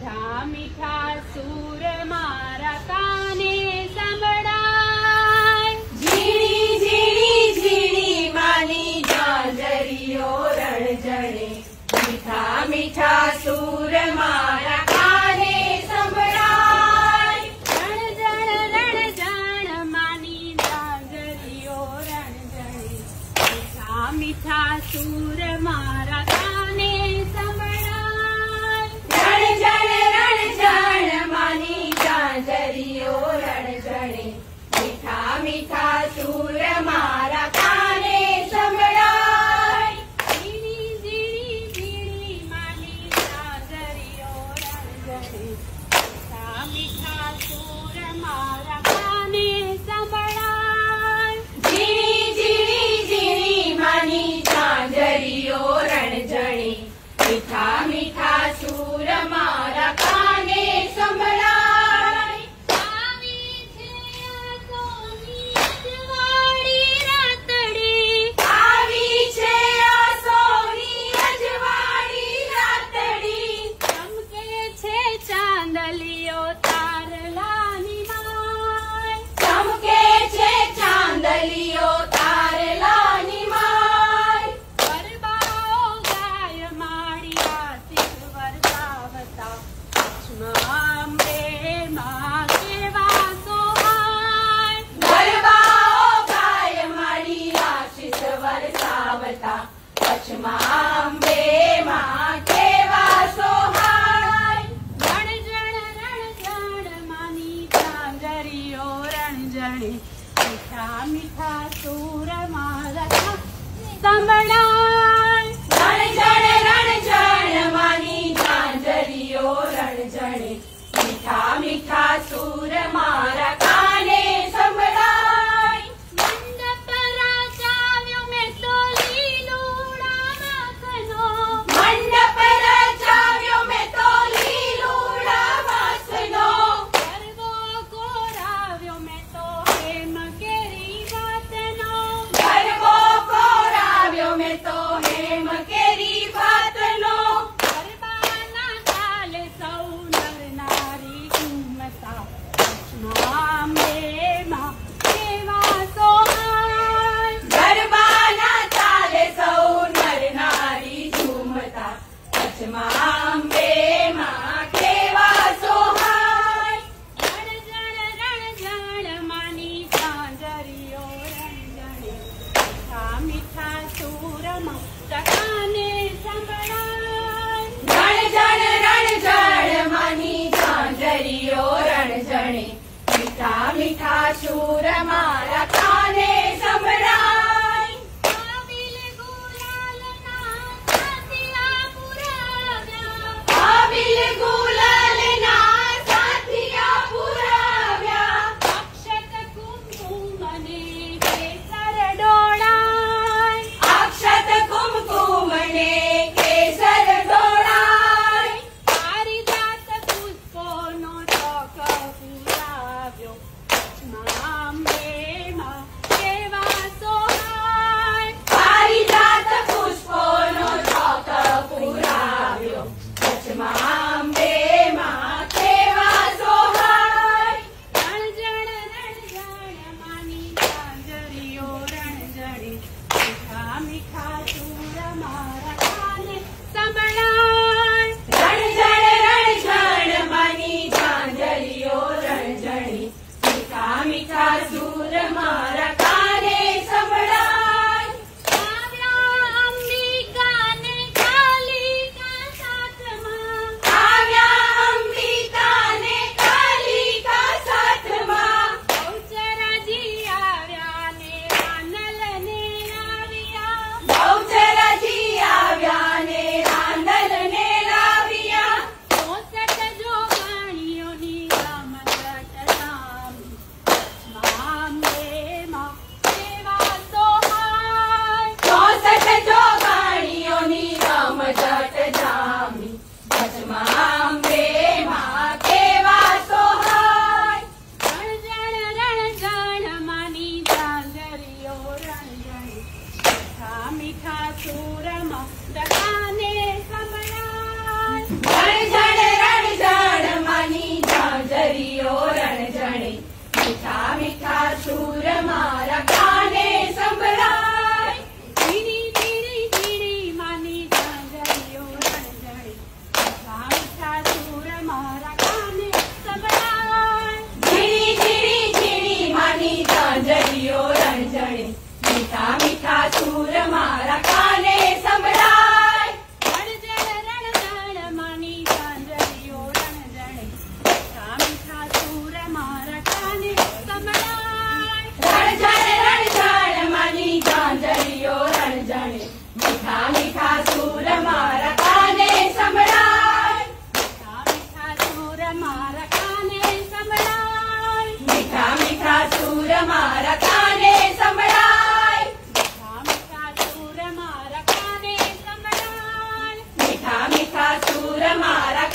मीठा मीठा सूर मारा काने संभळाय। झीणी झीणी झीणी मानी झांझरियो रणझणे, मीठा मीठा सूर मारा काने संभळाय। रण मानी झांझरियो रणझणे, मीठा मीठा सूर मारा काने संभळाय। रण मानी झांझरियो रणझणे, मीठा मीठा सूर मारा काने संभळाय। झीणी झीणी झीणी मानी झांझरियो रणझणे, मीठा मीठा सूर मारा काने संभळाय। झीणी झीणी झीणी मानी झांझरियो रणझणे, मीठा मीठा सूर मारा काने संभळाय। आवी छे सोनी अजवाळी रातडी, आवी छे सोनी अजवाळी रातडी, चमके छे चांदलियो तारलानी माय। चमके छे चांदलियो तारलानी माय। गरबाओ गाय माडी आशीष वरसावता, अंबे मा केवा सोहाय। गरबाओ गाय माडी आशीष वरसावता, पश्चिमांबे मा केवा सोहाय। रण मानी झांझरियो रणझणे, मीठा मीठा सूर मारा संभळाय। रण मानी झांझरियो रणझणे, मीठा मीठा सूर मारा काने संभळाय। मंडप राजाव्यो में तो लीलूड़ा माखनो, मंडप रचाव्यो में तो लीलूड़ा वासनो, गरबो कोराव्यो में तो हेम केरी वातनो। गरबो कोराव्यो में तो हेम केरी वातनो, गरबाना ताले सौ नर नारी घूमता, મારા કાને સંભળાય મીઠા મીઠા સૂર મારા કાને સંભળાય મીઠા મીઠા સૂર મારા કાને સંભળાય મીઠા મીઠા સૂર મારા